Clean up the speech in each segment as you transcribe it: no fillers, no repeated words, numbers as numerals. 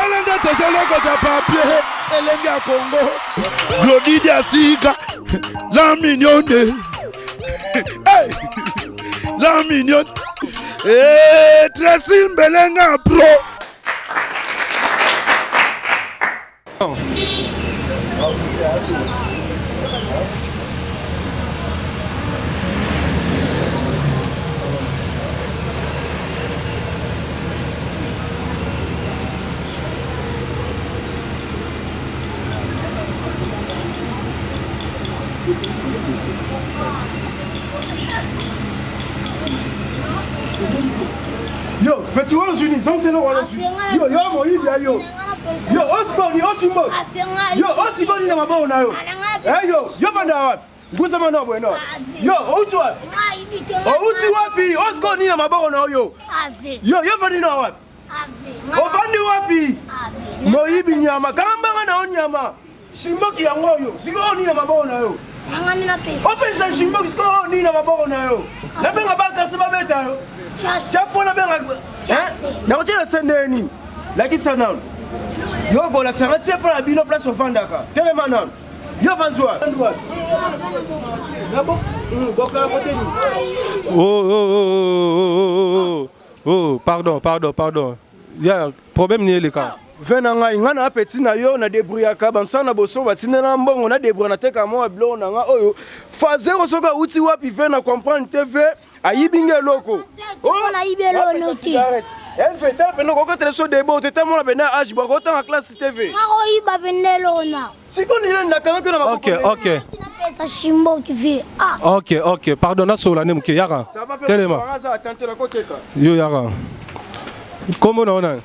Talenda tozoloko ta papier, elenge ya Congo. Glody Diasika, la mignonne. Hey, la mignonne. Eh, Tracy Mbelenga pro. Yo, mais tu vois les unis, c'est le roi dessus. Yo, yo, moi, il y a yo. Yo, Osconi, Osimo. Yo, Osconi, na mabao na yo. Eh yo, yo banda. Nguza mana bueno. Yo, utu wapi? Utu wapi? Osconi na mabao na yo. Yo, yo fani na wapi? Ofani wapi? Moibi nyama, kamba na onyama. Shimoki ya ngoyo. Sigoni na mabao na yo. Opesa shimoki sigoni na mabao na yo. Na benga baka sima beta yo. Chafona benga. Na kutela sendeni. Laki sana. Yo go la tsanga tse pa la bino place ofandaka. Telema nan. Yo fanzwa. Nabo bokala côté ni. Oh, pardon. Il y a problème ni les cas. Venanga ngana petit na yo na débrouillaka bansana boso batinela mbongo na débrouiller na teka mo blo na nga oyo. Fazero soka uti wapi vena comprendre TV ayibinge loko. Oh na ibelo noti. Elle fait tel peno ko téléphone de bo tete mo na bena age bo ko ta classe TV. Ngako iba benelo na. Siko ni na kana na OK. Pesa shimbo kivi. OK. Pardon na sola nem ke yara. Telema. Yo yara. Comment on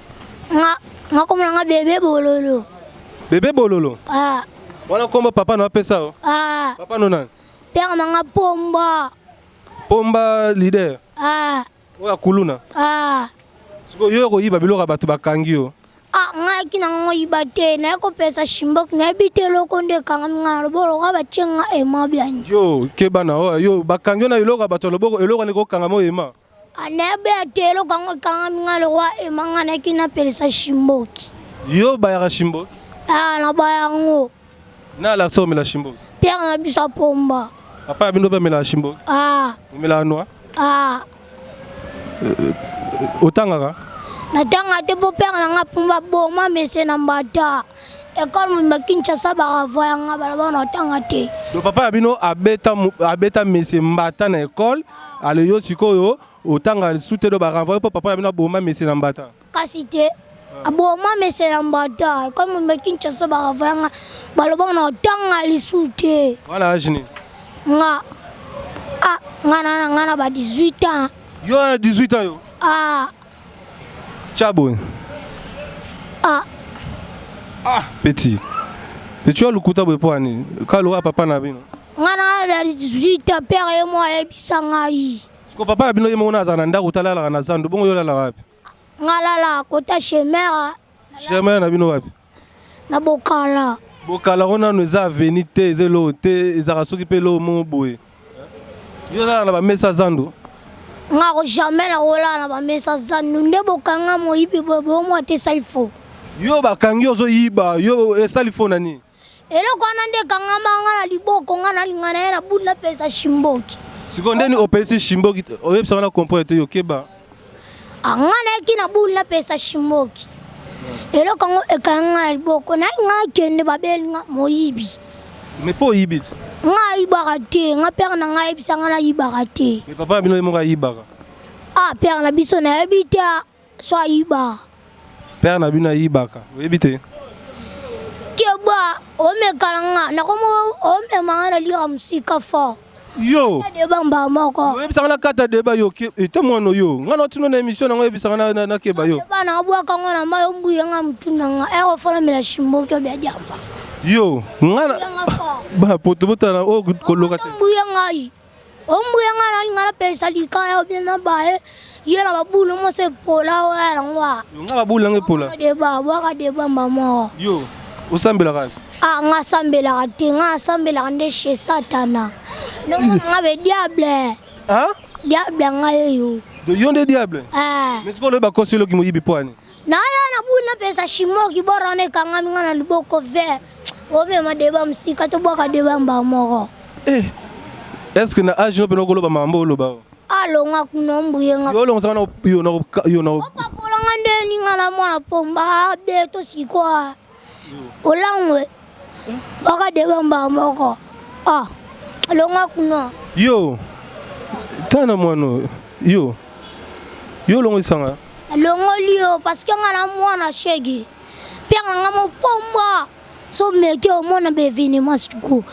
Nga komona nga bébé bololo. Bébé bololo? Ah. Wana kombo papa na pesa o? Ah. Papa nona? Père na nga pomba. Pomba leader? Ah. Oya kuluna? Ah. Siko yo ko yiba biloko bato bakangi yo? Ah, nga kina ngo yibate na ko pesa shimbok na bitelo konde kanga ngalo bolo ga bachenga ema byanyi. Yo, kebana o yo bakangi na biloko bato loboko eloko ne ko kanga mo ema. Anebe atelo kanga ngalo wa ema na kina pesa shimboki. Yo bayara shimboki? Ah, na bayango. Na la so mela shimboki. Père na bisa pomba. Papa bindo ba mela shimboki? Ah. Mela noa? Ah. Otangaka? Natanga te po père na nga pomba boma mese na mbata. École mo Kinshasa ba ravoya nga bala na tanga te. Do papa bino abeta mese mbata na école, ale yo sikoyo otanga sute do ba ravoya po papa bino boma mese na mbata. Kasi te. Aboma mese na mbata. École mo Kinshasa ba ravoya nga bala na tanga lisute. Wala ajini. Nga. Ah, nga na ba 18 ans. Yo na 18 ans yo. Ah. Chabo. Ah. Ah, petit. Et tu as le couteau pour ani. Quand le papa na bino. Nga na 18 ans père et moi e bisanga yi. Ko papa bino yemo na zana nda kutala la na zandu bongo yo la wapi? Nga la kota chez mère. Chez mère na bino wapi? Na bokala. Bokala ona no za venite zelo te ezara soki pe lo mo boye. Yo la na ba mesa zandu. Nga ko jamais la rola na ba mesa zandu nde bokanga mo yibi bobo mo te salfo. Yo bakangi ozo yiba yo esalifo nani? Elo kwana nde kanga manga na liboko nga na lingana na bunda pesa shimboki. Sikonde ni opesi shimboki oyebisa na comprendre yo keba. Angana kina bunda pesa shimboki. Elo kango ekanga liboko na nga kende babeli nga moyibi. Mais po yibit. Nga ibarate nga père na nga ebisa nga na ibarate. Mais papa bino yemo ga yibaka. Ah père na biso na ebita so iba. Père na bino yibaka. Oyebite. Keba ome kalanga na komo ome manga na lira musika fo. Yo. Deba mbamoko. Oyebisa na kata deba yo ete mwana yo. Ngana tuno na émission na oyebisa na keba yo. Deba na bwa kango na mayo mbuye nga mutuna nga ero fona mela shimbo to bya jamba. Yo, ngana ba poto botana o koloka te. Mbuye ngai. Ombuye nga na pesa likaya obina bae. Yela babulu mo se pola wa ngwa. Yo nga babulu nge pola. Deba bwa deba mama. Yo, osambela ka. Ah nga sambela te nga sambela nde chez Satana. Nga be diable. Hein? Diable nga yo. De yonde diable. Ah. Mais ce qu'on le ba kosilo ki mo yibi poani. Na ya na buna pesa shimoki bora ne kanga minga na liboko ve. Obe madeba msika to boka deba mba moko. Est-ce que na age no peno koloba mambo loba? Alo nga kunombu yenga. Yo longa sana yo no. Papa polanga ndeni ngala mwana pomba beto sikwa. Olangwe. Boka deba mba moko. Longa kuno. Yo. Tana mwano. Yo longo isanga. Longo liyo parce que ngala mwana shegi. Pia ngama pomba. So meke o mona bevini masuku.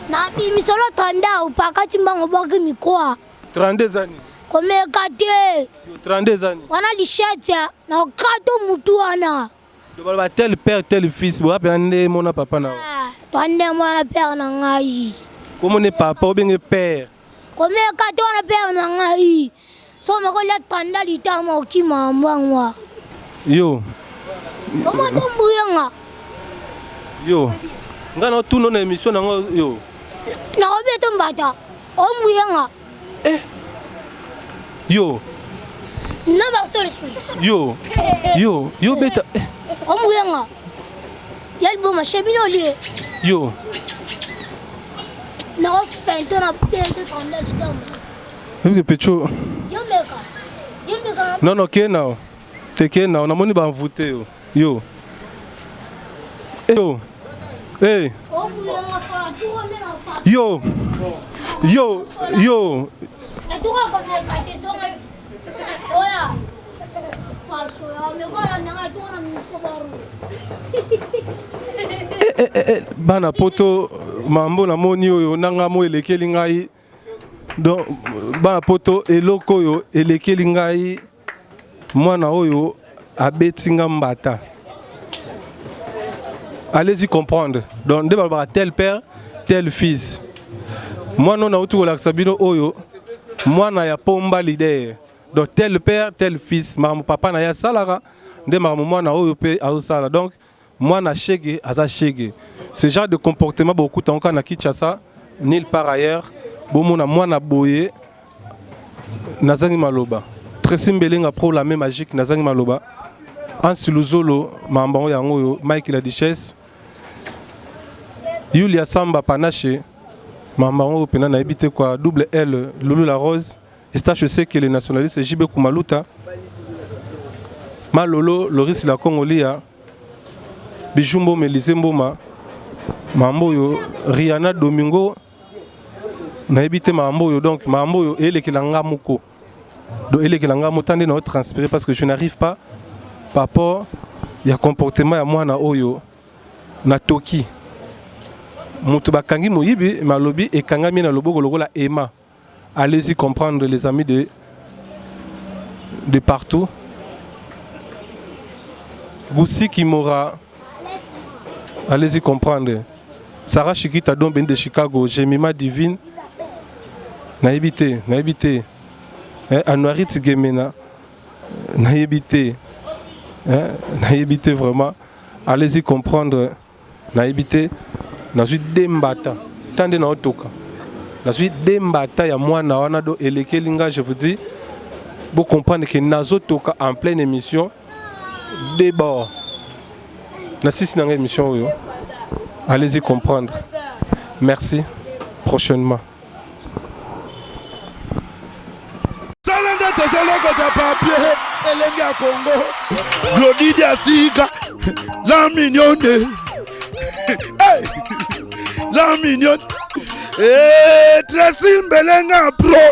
Na bi misolo tanda upakati mbango boki mikwa. 32 ans. Kome kate. 32 ans. Wana lishata na kato mutu ana. Do ba tel père tel fils bo apena nde mona papa na. Tande mwana père na ngai. Comment ne papa ou bien père? Kome kate wana père na ngai. So meko la tanda litama okima mbangwa. Yo. Omo tombuyenga. Yo. Ngana tu no na émission na yo. Na obeto mbata. Ombuyenga. Yo. Na ba sori. Yo beta. Ombuyenga. Yalbo ma chebino lié. Yo. Na ofento na pete tanda litama. Parce Pecho. Yomeka. Non, now. Te now. Na moni ba voter yo. Yo. Hey. Yo. Bana poto mambo na moni yo nanga mo elekeli ngai. Donc bana poto eloko yo elekeli ngai mwana oyo abetinga mbata. Allez-y comprendre. Donc, tel père, tel fils. Moi, non, on a sabino oyo. Moi, na ya pomba leader. Donc, tel père, tel fils. Mon papa na ya salara. De moi na oyo pe a sala. Donc, moi na shege, aza shege. Ce genre de comportement beaucoup tant qu'on a Kinshasa, nulle part ailleurs. Bon, moi na boye. Nazangi maloba. Très simbelinga pro la même magique. Nazangi maloba. Ansiluzolo, mambo yango Mike la Duchesse. Yulia Samba Panache, maman pena na habité quoi, double L, Loulou la Rose, et je sais que les nationalistes JB Kumaluta, Malolo, Loris la Congolia, Bijumbo Melizemboma, Mamboyo, Rihanna Domingo, na habité Mamboyo, donc Mamboyo, et les Kilanga Mouko. Donc, et les Kilanga Moutande n'a pas transpiré parce que je n'arrive pas, par rapport, il y a comportement à moi na Oyo, na Toki. Mutuba kangi moyibi malobi et kangami na loboko lokola ema. Allez-y comprendre les amis de partout. Boussi Kimora. Allez-y comprendre. Sarah Chikita Don Ben de Chicago, Jemima Divine. Naibité. Anouarit Gemena. Naibité vraiment. Allez-y comprendre. Naibité. Nazui dembata tande na otoka nazui dembata ya mwana wana do elekelinga. Je vous dis pour comprendre que nazotoka en pleine émission débord na sisi na émission yo. Allez-y comprendre. Merci, prochainement. Salanda tozoloko ta papier elenga Congo Glody Diasika la mignonne. Hey, la mignonne. Tracy Mbelenga pro.